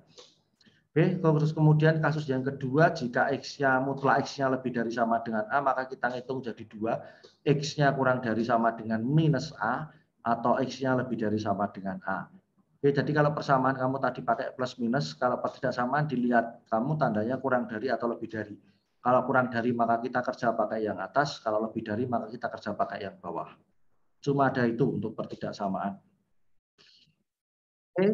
Oke, terus kemudian kasus yang kedua, jika X-nya mutlak X-nya lebih dari sama dengan A, maka kita hitung jadi 2. X-nya kurang dari sama dengan minus A, atau X-nya lebih dari sama dengan A. Oke, jadi kalau persamaan kamu tadi pakai plus minus, kalau pertidaksamaan dilihat kamu tandanya kurang dari atau lebih dari. Kalau kurang dari maka kita kerja pakai yang atas, kalau lebih dari maka kita kerja pakai yang bawah. Cuma ada itu untuk pertidaksamaan. Oke,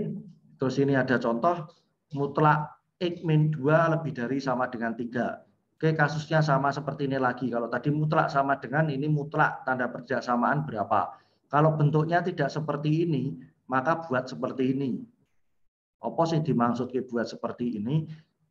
terus ini ada contoh mutlak X min 2 lebih dari sama dengan 3. Oke, kasusnya sama seperti ini lagi. Kalau tadi mutlak sama dengan, ini mutlak tanda pertidaksamaan berapa. Kalau bentuknya tidak seperti ini, maka buat seperti ini. Apa sih dimaksud buat seperti ini?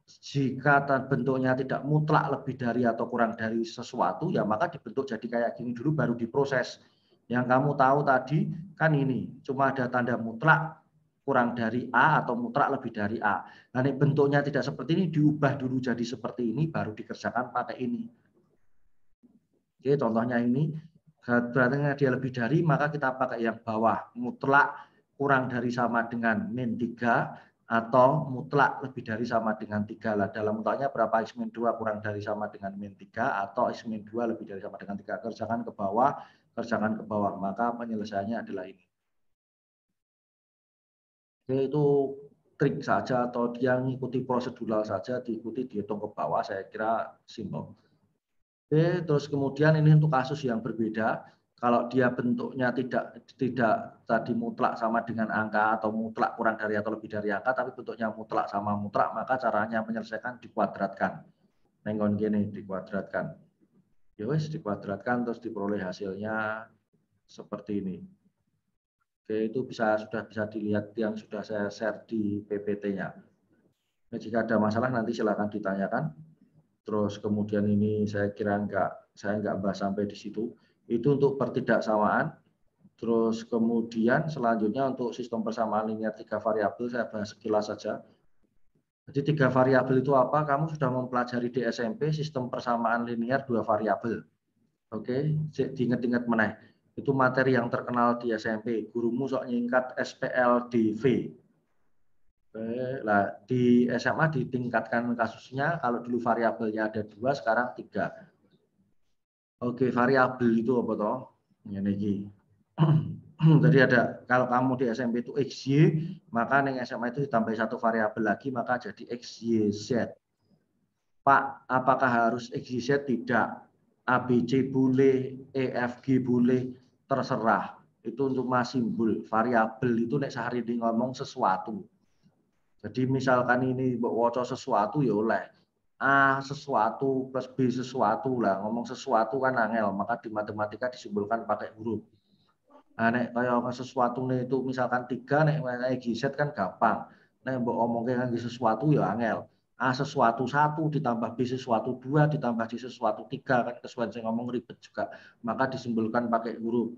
Jika bentuknya tidak mutlak lebih dari atau kurang dari sesuatu, ya maka dibentuk jadi kayak gini dulu baru diproses. Yang kamu tahu tadi kan ini, cuma ada tanda mutlak kurang dari A atau mutlak lebih dari A. Nah, ini bentuknya tidak seperti ini, diubah dulu jadi seperti ini, baru dikerjakan pakai ini. Oke, contohnya ini, berarti dia lebih dari, maka kita pakai yang bawah, mutlak kurang dari sama dengan min 3, atau mutlak lebih dari sama dengan 3. Lah, dalam mutlaknya berapa X min 2 kurang dari sama dengan min 3, atau X min 2 lebih dari sama dengan 3. Kerjakan ke bawah, maka penyelesaiannya adalah ini. Oke, itu trik saja, atau dia mengikuti prosedural saja, diikuti, dihitung ke bawah, saya kira simpel. Oke, terus kemudian ini untuk kasus yang berbeda. Kalau dia bentuknya tidak tadi mutlak sama dengan angka atau mutlak kurang dari atau lebih dari angka, tapi bentuknya mutlak sama mutlak, maka caranya menyelesaikan dikuadratkan. Nenggon gini dikuadratkan. Ya wes dikuadratkan terus diperoleh hasilnya seperti ini. Oke, itu sudah bisa dilihat yang sudah saya share di PPT-nya. Nah, jika ada masalah nanti silakan ditanyakan. Terus kemudian ini saya kira saya nggak bahas sampai di situ. Itu untuk pertidaksamaan. Terus kemudian selanjutnya untuk sistem persamaan linear 3 variabel saya bahas sekilas saja. Jadi 3 variabel itu apa? Kamu sudah mempelajari di SMP sistem persamaan linear 2 variabel. Oke, diingat-ingat meneh. Itu materi yang terkenal di SMP. Gurumu sok nyingkat SPLDV. Nah, di SMA ditingkatkan kasusnya, kalau dulu variabelnya ada 2, sekarang 3. Oke, variabel itu apa toh? Ini. Jadi ada, kalau kamu di SMP itu XY, maka di SMA itu ditambah 1 variabel lagi, maka jadi XYZ. Pak, apakah harus XYZ? Tidak. ABC boleh, EFG boleh, terserah. Itu untuk simbol. Variabel itu nek sehari ini ngomong sesuatu. Jadi misalkan ini baca sesuatu ya oleh A sesuatu plus B sesuatu lah. Ngomong sesuatu kan angel, maka di matematika disimbolkan pakai huruf. Nah, nek kaya sesuatu itu misalkan 3, nek GZ kan gampang. Nek mbok omongke nganggo sesuatu ya angel. A sesuatu 1 ditambah B sesuatu 2 ditambah C sesuatu 3 kan kesuwen saya ngomong ribet juga. Maka disimbolkan pakai huruf.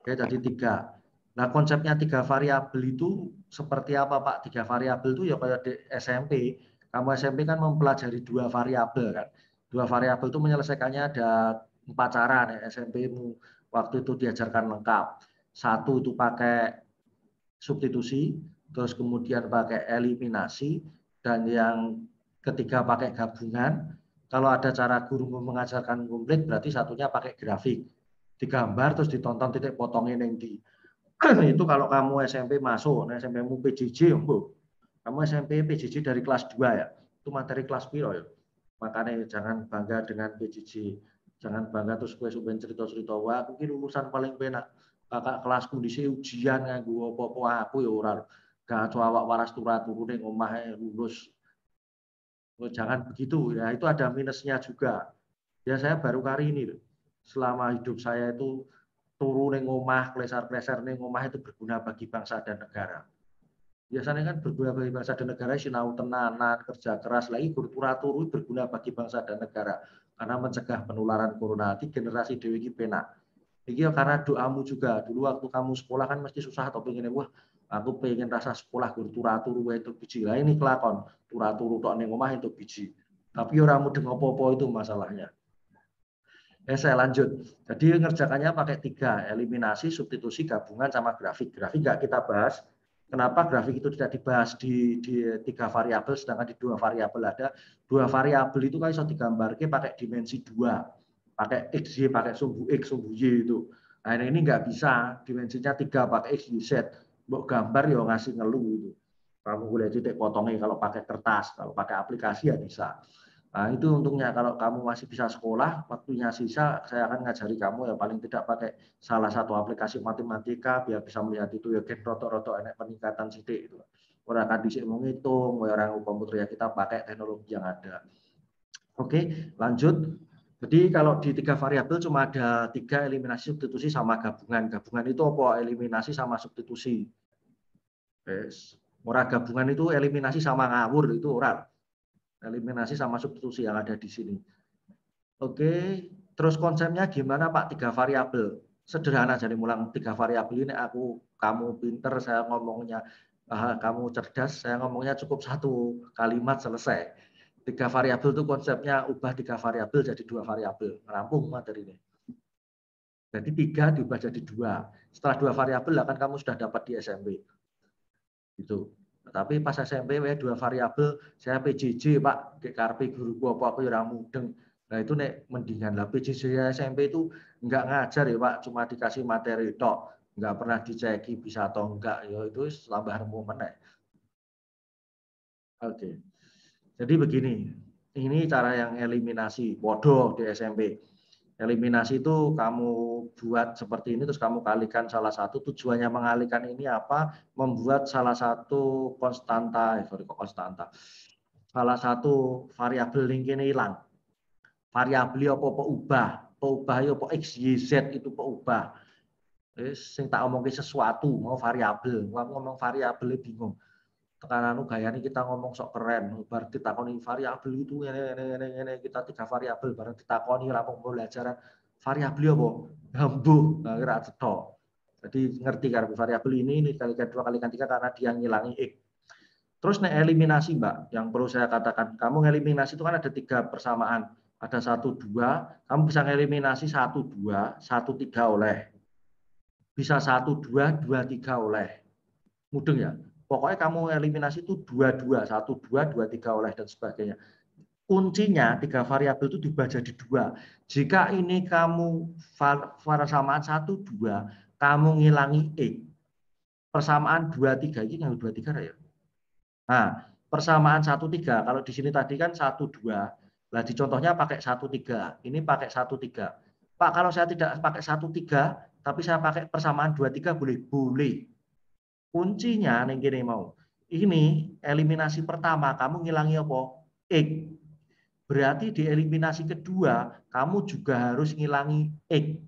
Oke, jadi 3. Nah, konsepnya 3 variabel itu seperti apa, Pak? 3 variabel itu ya kayak di SMP. Kamu SMP kan mempelajari 2 variabel kan. 2 variabel itu menyelesaikannya ada 4 cara nih SMP-mu waktu itu diajarkan lengkap. 1 itu pakai substitusi, terus kemudian pakai eliminasi, dan yang ketiga pakai gabungan. Kalau ada cara guru mengajarkan komplit, berarti satunya pakai grafik. Digambar terus ditonton titik potongnya yang di itu kalau kamu SMP masuk, nah SMP-mu PJJ, kamu SMP PJJ dari kelas 2 ya, itu materi kelas piro ya. Makanya jangan bangga dengan PJJ, jangan bangga terus gue suben cerita-cerita, wah aku ini lulusan paling penak, kakak kelasku di sini ujian nganggo apa-apa aku ya ora, gak awak waras turu ning omahe lulus. Jangan begitu ya, itu ada minusnya juga. Ya saya baru kali ini selama hidup saya itu turu ning omah, kleser-kleser ning omah itu berguna bagi bangsa dan negara. Biasanya kan berguna bagi bangsa dan negara, sinau tenanan, kerja keras, lagi turu berguna bagi bangsa dan negara. Karena mencegah penularan corona, di generasi dewi ini penak. Ini karena doamu juga. Dulu waktu kamu sekolah kan mesti susah atau pengen, wah aku pengen rasa sekolah turu itu biji. Lah ini kelakon, turu tok ning omah itu biji. Tapi orang mudeng apa-apa itu masalahnya. Saya lanjut. Jadi ngerjakannya pakai 3, eliminasi, substitusi, gabungan, sama grafik. Grafik nggak kita bahas. Kenapa grafik itu tidak dibahas di 3 variabel, sedangkan di 2 variabel ada. 2 variabel itu kan bisa digambarkan pakai dimensi 2. Pakai X, Y, pakai sumbu X, sumbu Y itu. Nah ini nggak bisa, dimensinya 3 pakai X, Y, Z. Mau gambar ya ngasih ngeluh itu. Kamu boleh titik potongnya kalau pakai kertas, kalau pakai aplikasi ya bisa. Nah, itu untungnya kalau kamu masih bisa sekolah, waktunya sisa, saya akan ngajari kamu ya paling tidak pakai salah satu aplikasi matematika biar bisa melihat itu ya gen roto-roto enak peningkatan sidik itu. Orang akan disik menghitung, orang komputer ya kita pakai teknologi yang ada. Oke, lanjut. Jadi kalau di 3 variabel cuma ada 3, eliminasi, substitusi, sama gabungan. Gabungan itu apa? Eliminasi sama substitusi. Orang gabungan itu eliminasi sama ngawur itu orang. Eliminasi sama substitusi yang ada di sini. Oke, terus konsepnya gimana Pak? 3 variabel. Sederhana jadi mulang 3 variabel ini kamu pinter, saya ngomongnya kamu cerdas, saya ngomongnya cukup 1 kalimat selesai. 3 variabel itu konsepnya ubah 3 variabel jadi 2 variabel. Rampung materi ini. Jadi 3 diubah jadi 2. Setelah 2 variabel akan kamu sudah dapat di SMP. Itu. Tapi pas SMP 2 variabel, saya PJJ Pak, KRP guruku apa aku ya mudeng. Nah itu nek mendingan lah PJJ SMP itu enggak ngajar ya Pak, cuma dikasih materi tok, enggak pernah diceki bisa atau enggak, ya itu tambah remu meneh. Oke. Jadi begini, ini cara yang eliminasi bodoh di SMP. Eliminasi itu kamu buat seperti ini, terus kamu kalikan salah satu. Tujuannya mengalihkan ini apa? Membuat salah satu konstanta, salah satu variabel link ini hilang. Variabel apa ubah, apa X, Y, Z itu ubah. Sing tak omongin sesuatu, mau variabel, ngomong variabel bingung. Tekanan gayanya kita ngomong sok keren, berarti takoni variabel itu ini kita 3 variabel bareng ditakoni langsung pembelajaran variabel apa? Hambuh, kira cetok. Jadi ngerti kan variabel ini kalikan 2 kalikan 3 karena dia ngilangi X. Terus nih eliminasi Mbak, yang perlu saya katakan, kamu eliminasi itu kan ada 3 persamaan, ada 1, 2, kamu bisa eliminasi 1, 2, 1, 3 oleh, bisa 1, 2, 2, 3 oleh, mudeng ya. Pokoknya kamu eliminasi itu 2, 2, 1, 2, 2, 3 oleh dan sebagainya. Kuncinya 3 variabel itu diubah jadi 2. Jika ini kamu persamaan 1, 2, kamu ngilangi X. Persamaan 2, 3, ini yang 2, 3 ya. Nah, persamaan 1, 3, kalau di sini tadi kan 1, 2. Nah, di contohnya pakai 1, 3. Ini pakai 1, 3. Pak, kalau saya tidak pakai 1, 3, tapi saya pakai persamaan 2, 3 boleh? Boleh. Kuncinya ning kene mau. Ini eliminasi pertama kamu ngilangi apa? X. Berarti di eliminasi kedua kamu juga harus ngilangi X.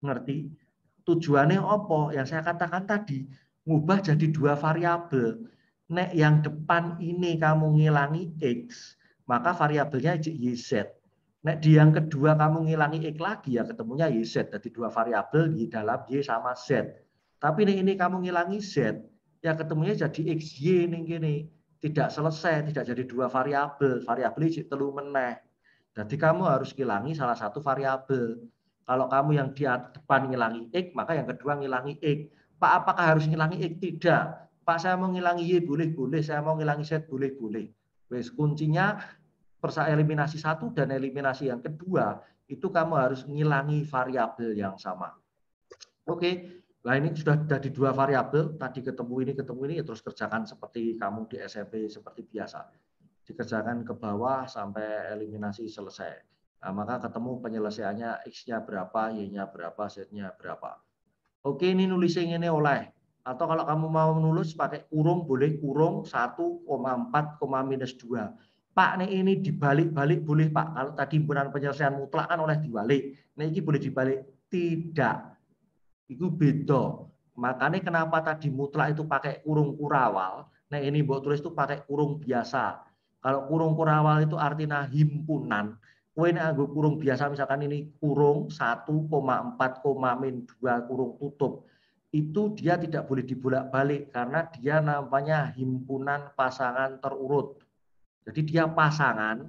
Ngerti? Tujuannya apa? Yang saya katakan tadi, ngubah jadi 2 variabel. Nek yang depan ini kamu ngilangi X, maka variabelnya YZ. Nek di yang kedua kamu ngilangi X lagi ya ketemunya YZ. Jadi dua variabel di dalam Y sama Z. Tapi ini kamu ngilangi Z, ya ketemunya jadi XY nih gini. Tidak selesai, tidak jadi dua variabel. Variabel ini telu meneh. Jadi kamu harus ngilangi salah satu variabel. Kalau kamu yang di depan ngilangi X, maka yang kedua ngilangi X. Pak, apakah harus ngilangi X? Tidak. Pak, saya mau ngilangi Y, boleh-boleh. Saya mau ngilangi Z, boleh-boleh. Wes, kuncinya eliminasi satu dan eliminasi yang kedua, itu kamu harus ngilangi variabel yang sama. Oke, nah ini sudah di dua variabel, tadi ketemu ini, terus kerjakan seperti kamu di SMP, seperti biasa. Dikerjakan ke bawah sampai eliminasi selesai. Nah, maka ketemu penyelesaiannya X-nya berapa, Y-nya berapa, Z-nya berapa. Oke, ini nulisnya ini oleh. Atau kalau kamu mau nulis pakai kurung, boleh kurung 1,4, minus 2. Pak, ini dibalik-balik boleh Pak. Kalau tadi himpunan penyelesaian mutlak kan oleh dibalik. Nah, ini boleh dibalik. Tidak. Itu beda. Makanya kenapa tadi mutlak itu pakai kurung kurawal. Nah, ini buat tulis itu pakai kurung biasa. Kalau kurung kurawal itu artinya himpunan. Kowe nek nganggo kurung biasa misalkan ini kurung 1,4, min 2 kurung tutup. Itu dia tidak boleh dibolak-balik karena dia namanya himpunan pasangan terurut. Jadi dia pasangan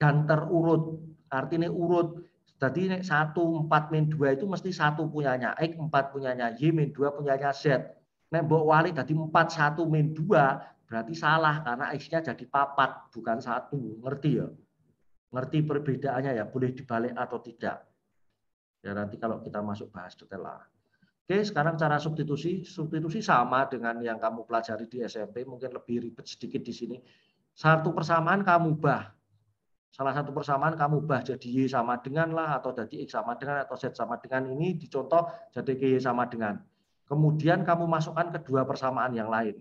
dan terurut. Artinya urut. Jadi 1, 4, min 2 itu mesti 1 punyanya X, 4 punyanya Y, min 2 punyanya Z. Nek mbok wali tadi 4, 1, min 2 berarti salah karena X-nya jadi 4, bukan 1. Ngerti ya? Ngerti perbedaannya ya, boleh dibalik atau tidak. Ya nanti kalau kita masuk bahas detail lah. Oke, sekarang cara substitusi. Substitusi sama dengan yang kamu pelajari di SMP, mungkin lebih ribet sedikit di sini. Satu persamaan kamu ubah. Salah satu persamaan kamu ubah jadi Y sama dengan lah, atau jadi X sama dengan, atau Z sama dengan. Ini dicontoh jadi Y sama dengan. Kemudian kamu masukkan kedua persamaan yang lain.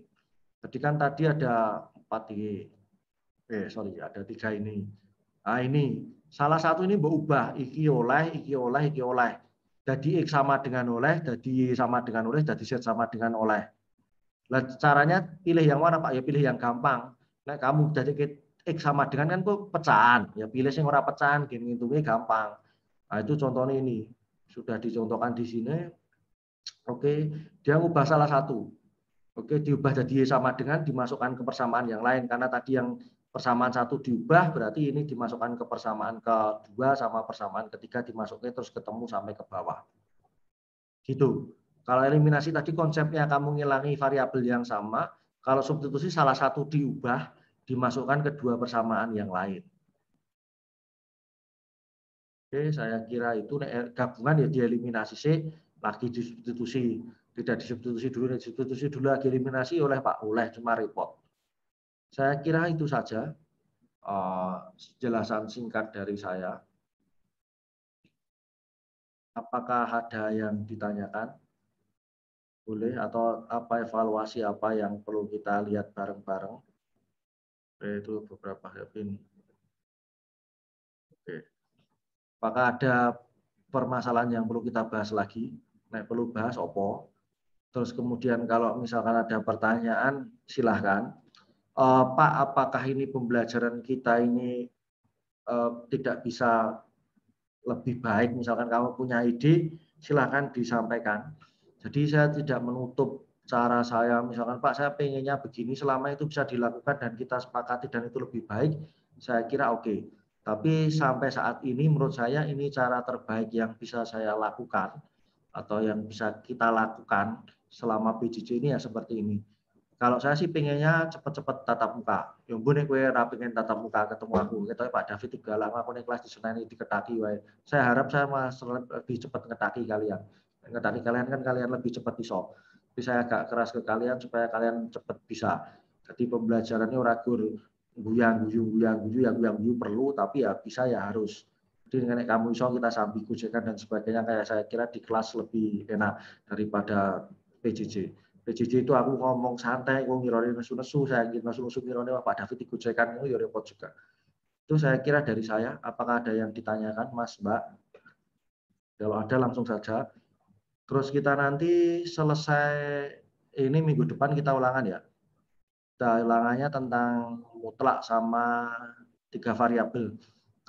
Jadi kan tadi ada 4Y. Ada 3 ini. Nah ini, salah satu ini berubah. Iki oleh. Jadi X sama dengan oleh, jadi Y sama dengan oleh, jadi Z sama dengan oleh. Nah, caranya pilih yang mana Pak? Ya pilih yang gampang. Nah, kamu jadi X sama dengan kan kok pecahan. Ya pilih yang ora pecahan, gini ngitungnya gampang. Nah, itu contohnya ini. Sudah dicontohkan di sini. Oke, dia ngubah salah satu. Oke, diubah jadi Y sama dengan, dimasukkan ke persamaan yang lain. Karena tadi yang persamaan satu diubah, berarti ini dimasukkan ke persamaan kedua sama persamaan ketiga dimasukkan terus ketemu sampai ke bawah. Gitu. Kalau eliminasi tadi konsepnya kamu ngilangi variabel yang sama, kalau substitusi salah satu diubah, dimasukkan ke dua persamaan yang lain. Oke, saya kira itu gabungan ya dieliminasi C, lagi disubstitusi. Tidak disubstitusi dulu lagi eliminasi oleh Pak, oleh cuma repot. Saya kira itu saja penjelasan singkat dari saya. Apakah ada yang ditanyakan? Boleh, atau apa evaluasi apa yang perlu kita lihat bareng-bareng? Itu beberapa ini. Oke. Apakah ada permasalahan yang perlu kita bahas lagi? Nah, perlu bahas opo. Terus kemudian kalau misalkan ada pertanyaan, silahkan. Pak, apakah ini pembelajaran kita ini tidak bisa lebih baik? Misalkan kamu punya ide, silahkan disampaikan. Jadi saya tidak menutup cara saya, misalkan Pak saya pengennya begini, selama itu bisa dilakukan dan kita sepakati dan itu lebih baik, saya kira oke. Tapi sampai saat ini menurut saya ini cara terbaik yang bisa saya lakukan atau yang bisa kita lakukan selama PJJ ini ya seperti ini. Kalau saya sih pengennya cepet-cepet tatap muka. Yang boleh gue pengen tatap muka ketemu aku. Kita Pak David juga lama aku nih kelas di Senayan diketaki. Saya harap saya lebih cepat ngetaki kalian. Ngetaki kalian kan kalian lebih cepat iso. Tapi saya agak keras ke kalian supaya kalian cepat bisa. Jadi pembelajarannya ragur guyang-guyu perlu, tapi ya bisa ya harus. Jadi dengan kamu iso kita sambil kujekan dan sebagainya, kayak saya kira di kelas lebih enak daripada PJJ. PJJ itu aku ngomong santai, aku ngirone nesu-nesu, saya nesu-nesu ngirone Pak David dikujekan itu ya repot juga. Itu saya kira dari saya. Apakah ada yang ditanyakan, Mas, Mbak? Kalau ada langsung saja. Terus kita nanti selesai ini minggu depan kita ulangan ya. Kita ulangannya tentang mutlak sama 3 variabel.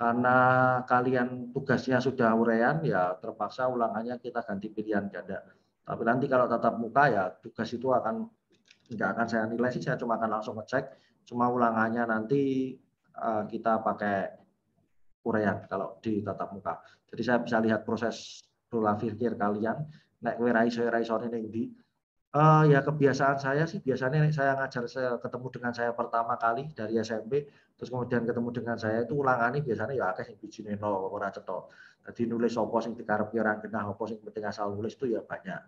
Karena kalian tugasnya sudah urean, ya terpaksa ulangannya kita ganti pilihan ganda. Tapi nanti kalau tatap muka ya tugas itu nggak akan saya nilai sih, saya cuma akan langsung ngecek. Cuma ulangannya nanti kita pakai urean kalau di tatap muka. Jadi saya bisa lihat proses pola pikir kalian, nek kowe raiso ning ndi. Ya kebiasaan saya sih biasanya saya ngajar, saya ketemu dengan saya pertama kali dari SMP, terus kemudian ketemu dengan saya itu ulangannya biasanya ya akeh sing bijine nol ora cetha. Dadi nulis apa sing dikarepi ora genah, apa sing penting asal nulis itu ya banyak.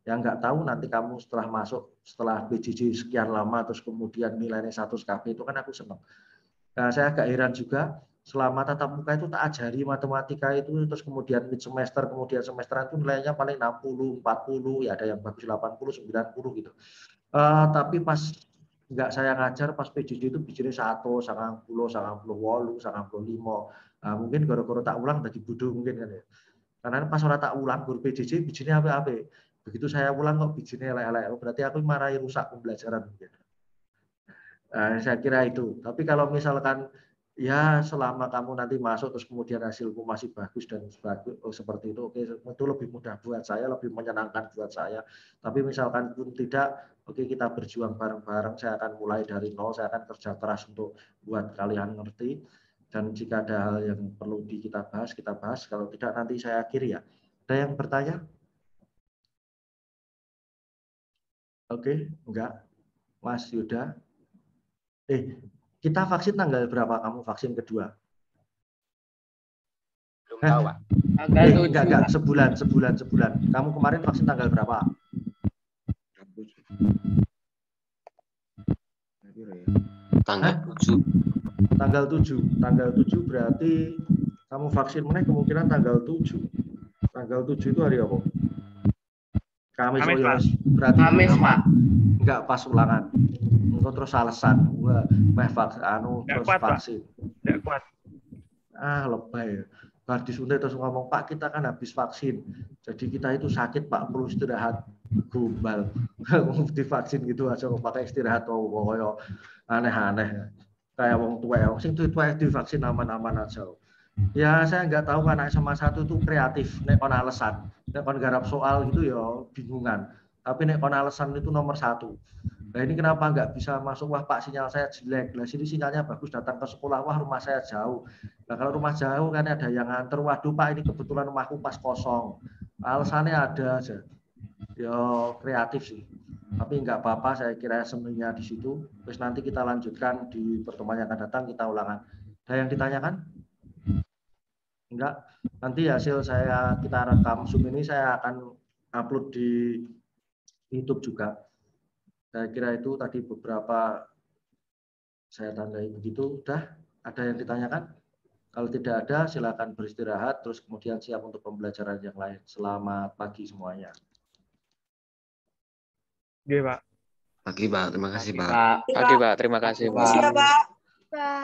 Yang nggak tahu nanti kamu setelah masuk, setelah PJJ sekian lama, terus kemudian nilainya 100 KB itu kan aku senang. Nah, saya agak heran juga, selama tatap muka itu tak ajari matematika itu, terus kemudian mid semester, kemudian semesteran itu nilainya paling 60, 40, ya ada yang bagus 80, 90 gitu. Tapi pas nggak saya ngajar, pas PJJ itu bijinya 1, 90, 98, 95. Nah, mungkin gara-gara tak ulang tadi bodoh mungkin kan ya. Karena pas orang tak ulang, guru PJJ bijinya apa-apa. Begitu saya ulang kok bijinya elek-elek, berarti aku marahi rusak pembelajaran mungkin. Saya kira itu. Tapi kalau misalkan ya selama kamu nanti masuk terus kemudian hasilmu masih bagus dan seperti itu, oke, itu lebih mudah buat saya, lebih menyenangkan buat saya. Tapi misalkan pun tidak, oke, kita berjuang bareng-bareng. Saya akan mulai dari nol, saya akan kerja keras untuk buat kalian ngerti. Dan jika ada hal yang perlu kita bahas, kita bahas. Kalau tidak nanti saya akhiri ya. Ada yang bertanya? Oke, enggak. Mas Yuda. Kita vaksin tanggal berapa kamu vaksin kedua? Belum tahu, Pak. Enggak, sebulan. Kamu kemarin vaksin tanggal berapa? Tanggal 7. Tanggal 7 berarti kamu vaksin mana kemungkinan tanggal 7. Tanggal 7 itu hari apa? Kamis, berarti Kamis, Pak. Enggak pas ulangan. Engko terus alasan terus vaksin. Enggak kuat. Lebay. Bar disuntik terus ngomong, Pak kita kan habis vaksin. Jadi kita itu sakit Pak, perlu istirahat. Gombal. Divaksin gitu aja kok pakai istirahat koyo aneh-aneh. Kayak wong tuwek. Sing tuwek divaksin aman-aman aja. Ya saya nggak tahu kan anak SMA 1 itu kreatif, nek kon alasan, nek kon garap soal gitu ya bingungan. Tapi nek kon alasan itu nomor 1. Nah ini kenapa nggak bisa masuk? Wah Pak sinyal saya jelek. Nah sini sinyalnya bagus, datang ke sekolah. Wah rumah saya jauh. Nah kalau rumah jauh kan ada yang nganter. Waduh Pak ini kebetulan rumahku pas kosong. Alasannya ada aja. Ya kreatif sih. Tapi nggak apa-apa. Saya kira semuanya di situ. Terus nanti kita lanjutkan di pertemuan yang akan datang kita ulangan. Ada yang ditanyakan? Enggak. Nanti hasil kita rekam Zoom ini saya akan upload di YouTube juga. Saya kira itu tadi beberapa saya tandai begitu. Udah ada yang ditanyakan? Kalau tidak ada silakan beristirahat terus kemudian siap untuk pembelajaran yang lain. Selamat pagi semuanya. Oke, Pak. Pagi, Pak. Terima kasih, Pak. Pagi, Pak. Terima kasih, Pak. Terima kasih, Pak.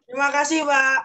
Terima kasih, Pak.